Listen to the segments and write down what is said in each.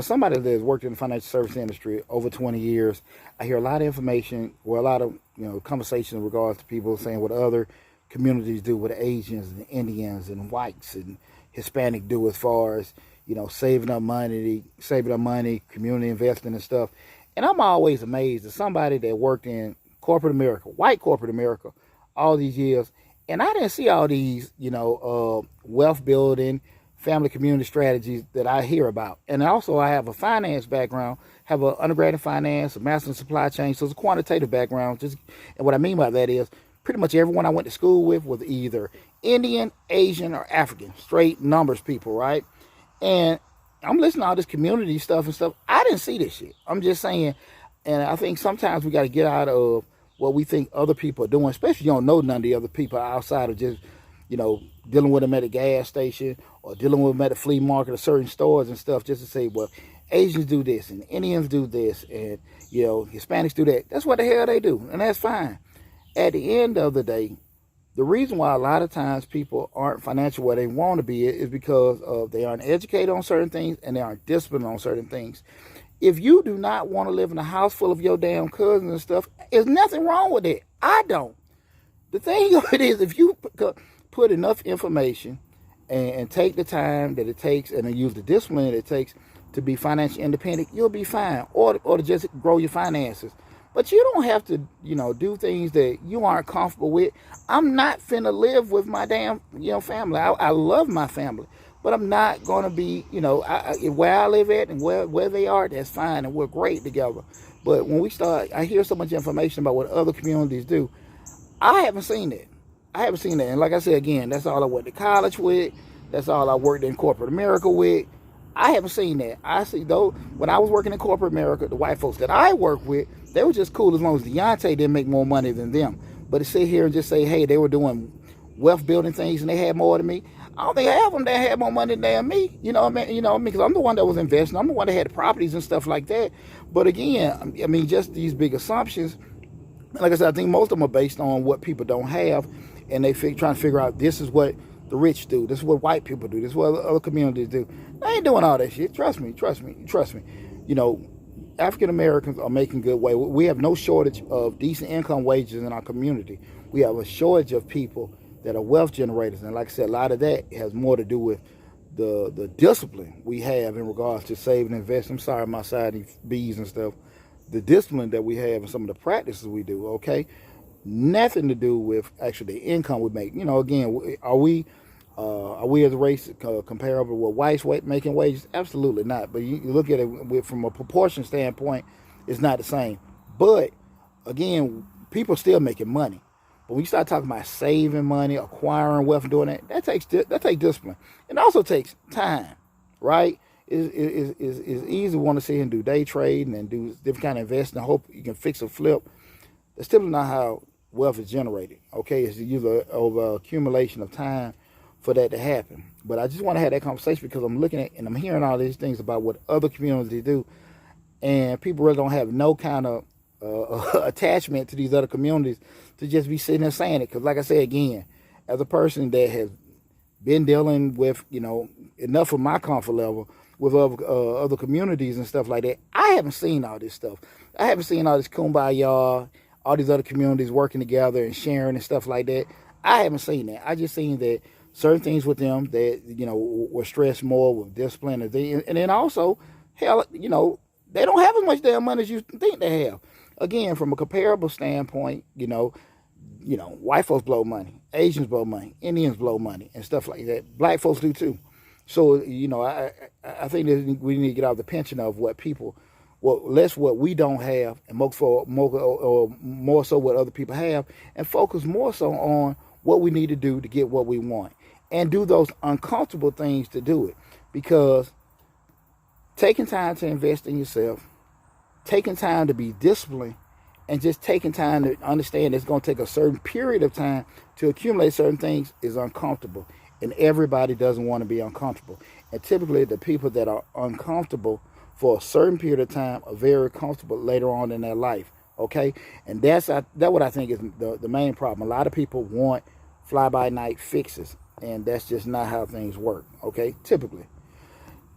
somebody that has worked in the financial service industry over 20 years, I hear a lot of information, or a lot of, conversation in regards to people saying what other communities do, what Asians and Indians and whites and Hispanic do as far as, saving up money, community investing and stuff. And I'm always amazed at somebody that worked in corporate America, white corporate America, all these years, and I didn't see all these, wealth building, family community strategies that I hear about. And also, I have a finance background, have an undergrad in finance, a master's in supply chain, so it's a quantitative background. And what I mean by that is, pretty much everyone I went to school with was either Indian, Asian, or African, straight numbers people, right? And I'm listening to all this community stuff and stuff. I didn't see this shit. I'm just saying, and I think sometimes we got to get out of what we think other people are doing, especially if you don't know none of the other people outside of just, dealing with them at a gas station or dealing with them at a flea market or certain stores and stuff, just to say, well, Asians do this and Indians do this and, Hispanics do that. That's what the hell they do, and that's fine. At the end of the day, the reason why a lot of times people aren't financial where they want to be is because they aren't educated on certain things and they aren't disciplined on certain things. If you do not want to live in a house full of your damn cousins and stuff, there's nothing wrong with it. I don't. The thing of it is, if you put enough information and take the time that it takes and then use the discipline that it takes to be financially independent, you'll be fine. Or to just grow your finances. But you don't have to, do things that you aren't comfortable with. I'm not finna live with my damn, family. I love my family. But I'm not going to be, where I live at and where they are, that's fine. And we're great together. But when I hear so much information about what other communities do. I haven't seen it. And like I said, again, that's all I went to college with. That's all I worked in corporate America with. I haven't seen that. I see, though, when I was working in corporate America, the white folks that I worked with, they were just cool as long as Deonte didn't make more money than them. But to sit here and just say, hey, they were doing wealth building things and they had more than me, I don't think half of them that had more money than me. You know what I mean? Because I'm the one that was investing. I'm the one that had the properties and stuff like that. But again, just these big assumptions. Like I said, I think most of them are based on what people don't have, and they trying to figure out this is what the rich do, this is what white people do, this is what other communities do. They ain't doing all that shit. Trust me. African Americans are making good way. We have no shortage of decent income wages in our community. We have a shortage of people that are wealth generators, and like I said, a lot of that has more to do with the discipline we have in regards to saving and investing. I'm sorry, my side bees and stuff. The discipline that we have and some of the practices we do, okay? Nothing to do with actually the income we make. Again, are we as a race comparable with whites making wages? Absolutely not. But you look at it from a proportion standpoint, it's not the same. But again, people are still making money. But when you start talking about saving money, acquiring wealth, and doing that takes discipline. It also takes time, right? It's easy to want to sit here and do day trading and do different kind of investing and hope you can fix a flip. That's typically not how wealth is generated. Okay, it's usually over accumulation of time for that to happen. But I just want to have that conversation because I'm looking at and I'm hearing all these things about what other communities do, and people really don't have no kind of attachment to these other communities to just be sitting there saying it. Because like I said again, as a person that has been dealing with enough of my comfort level with other communities and stuff like that, I haven't seen all this stuff. I haven't seen all this kumbaya, all these other communities working together and sharing and stuff like that. I haven't seen that. I just seen that certain things with them that were stressed more with discipline and then also, hell, they don't have as much damn money as you think they have. Again, from a comparable standpoint, white folks blow money, Asians blow money, Indians blow money, and stuff like that. Black folks do too. So, I think that we need to get out of the pension of less what we don't have, and more so what other people have, and focus more so on what we need to do to get what we want, and do those uncomfortable things to do it. Because taking time to invest in yourself, taking time to be disciplined, and just taking time to understand it's going to take a certain period of time to accumulate certain things is uncomfortable. And everybody doesn't want to be uncomfortable. And typically the people that are uncomfortable for a certain period of time are very comfortable later on in their life. Okay? And that's what I think is the main problem. A lot of people want fly-by-night fixes. And that's just not how things work. Okay? Typically.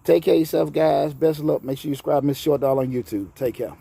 Take care of yourself, guys. Best of luck. Make sure you subscribe to Miss Short Doll on YouTube. Take care.